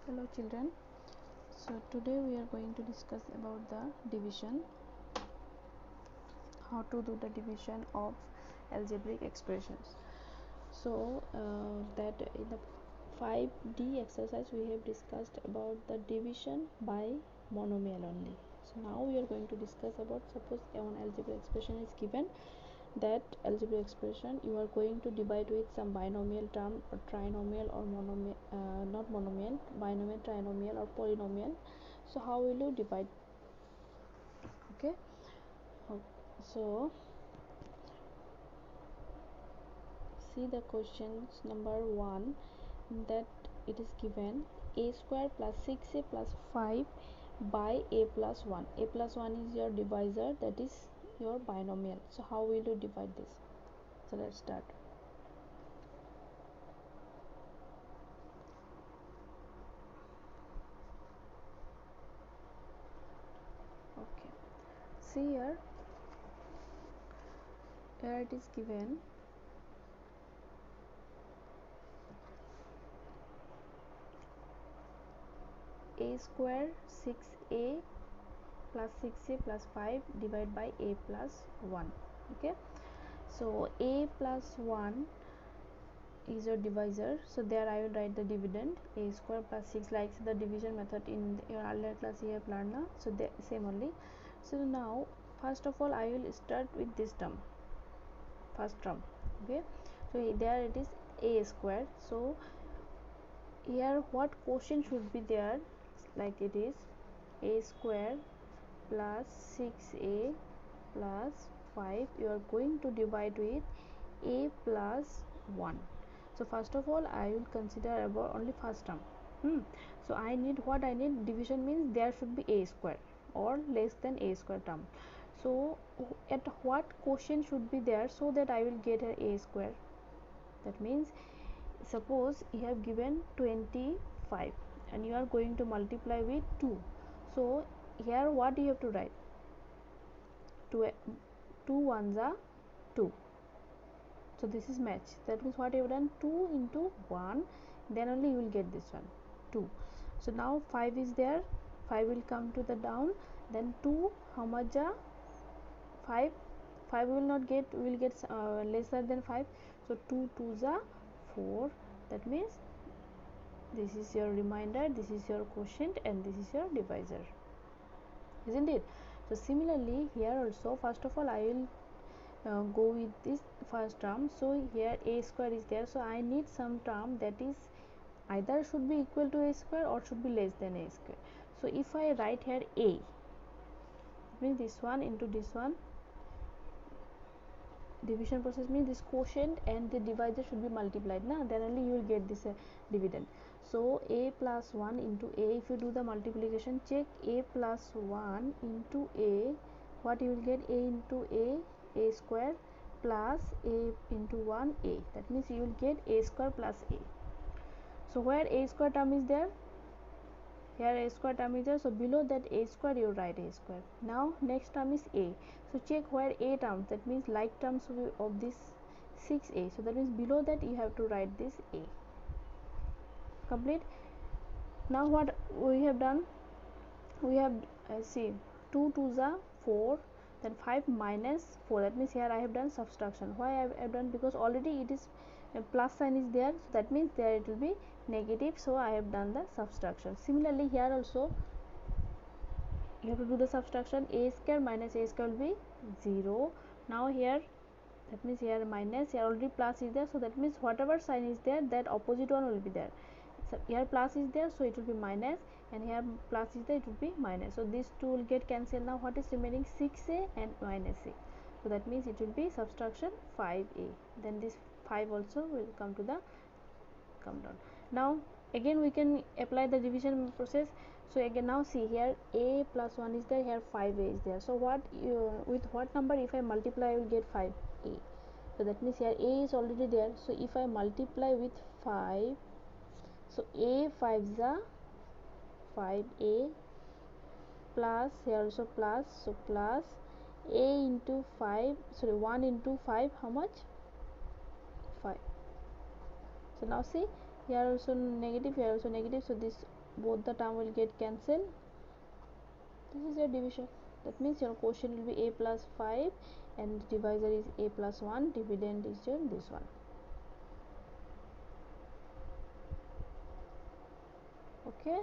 Hello children, so today we are going to discuss about the division, how to do the division of algebraic expressions. So that in the 5D exercise we have discussed about the division by monomial only. So now we are going to discuss about, suppose one algebraic expression is given, that algebraic expression you are going to divide with some binomial term or trinomial or monomial, not monomial, binomial, trinomial or polynomial. So how will you divide? Okay, so see the questions number 1, that it is given a square plus 6a plus 5 by a plus 1. A plus 1 is your divisor, that is your binomial. So how will you divide this? So let's start. Okay, see here it is given a square 6a plus 6a plus 5 divided by a plus 1. Okay, so a plus 1 is your divisor, so there I will write the dividend a square plus 6, like the division method in your earlier class you have learned now, so the same only. So now first of all I will start with this term, first term. Okay, so there it is a square, so here what quotient should be there, like it is a square plus 6a plus 5, you are going to divide with a plus 1. So first of all I will consider about only first term. So I need, what I need, division means there should be a square or less than a square term. So at what quotient should be there, so that I will get a square. That means suppose you have given 25 and you are going to multiply with 2. So here what you have to write, 2 ones are 2. So this is match. That means what you have done, 2 into 1, then only you will get this one 2. So now 5 is there, 5 will come to the down, then 2, how much are 5, 5 will not get, we will get lesser than 5. So 2 2s are 4. That means this is your remainder, this is your quotient, and this is your divisor, isn't it? So similarly here also, first of all I will go with this first term. So here a square is there, so I need some term that is either should be equal to a square or should be less than a square. So if I write here a, means this one into this one, division process means this quotient and the divisor should be multiplied, then only you will get this dividend. So a plus 1 into a, if you do the multiplication, check a plus 1 into a, what you will get, a into a square plus a into 1 a, that means you will get a square plus a. So where a square term is there, here a square term is there, so below that a square you write a square. Now next term is a, so check where a terms, that means like terms of this 6a, so that means below that you have to write this a. Complete. Now what we have done, we have see 2 2s are 4, then 5 minus 4, that means here I have done subtraction. Why I have done, because already it is a plus sign is there, so that means there it will be negative, so I have done the subtraction. Similarly here also you have to do the subtraction, a square minus a square will be 0. Now here, that means here minus, here already plus is there, so that means whatever sign is there, that opposite one will be there. So here plus is there, so it will be minus, and here plus is there, it will be minus. So these two will get cancelled. Now what is remaining, 6a and minus a, so that means it will be subtraction 5a, then this 5 also will come down. Now again we can apply the division process. So again, now see here a plus 1 is there, here 5a is there, so what with what number if I multiply I will get 5a. So that means here a is already there, so if I multiply with 5, so a 5s are 5a plus, here also plus, so plus a into 5, sorry 1 into 5, how much, 5. So now see here also negative, here also negative, so this both the term will get cancelled. This is your division. That means your quotient will be a plus 5 and divisor is a plus 1, dividend is your this one. Okay.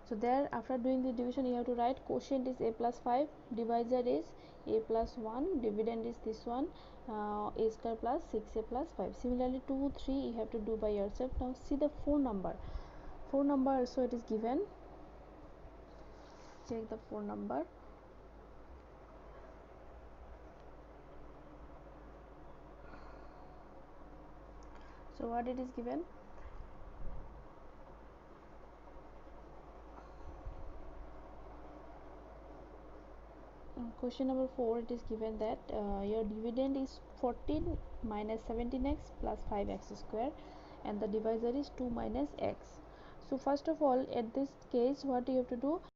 So there, after doing the division, you have to write quotient is a plus 5, divisor is a plus 1, dividend is this one, a square plus 6a plus 5. Similarly 2, 3 you have to do by yourself. Now see the 4 number. 4 number also it is given. Check the 4 number. So what it is given? Question number 4, it is given that your dividend is 14 minus 17x plus 5x square and the divisor is 2 minus x. So first of all, at this case what you have to do,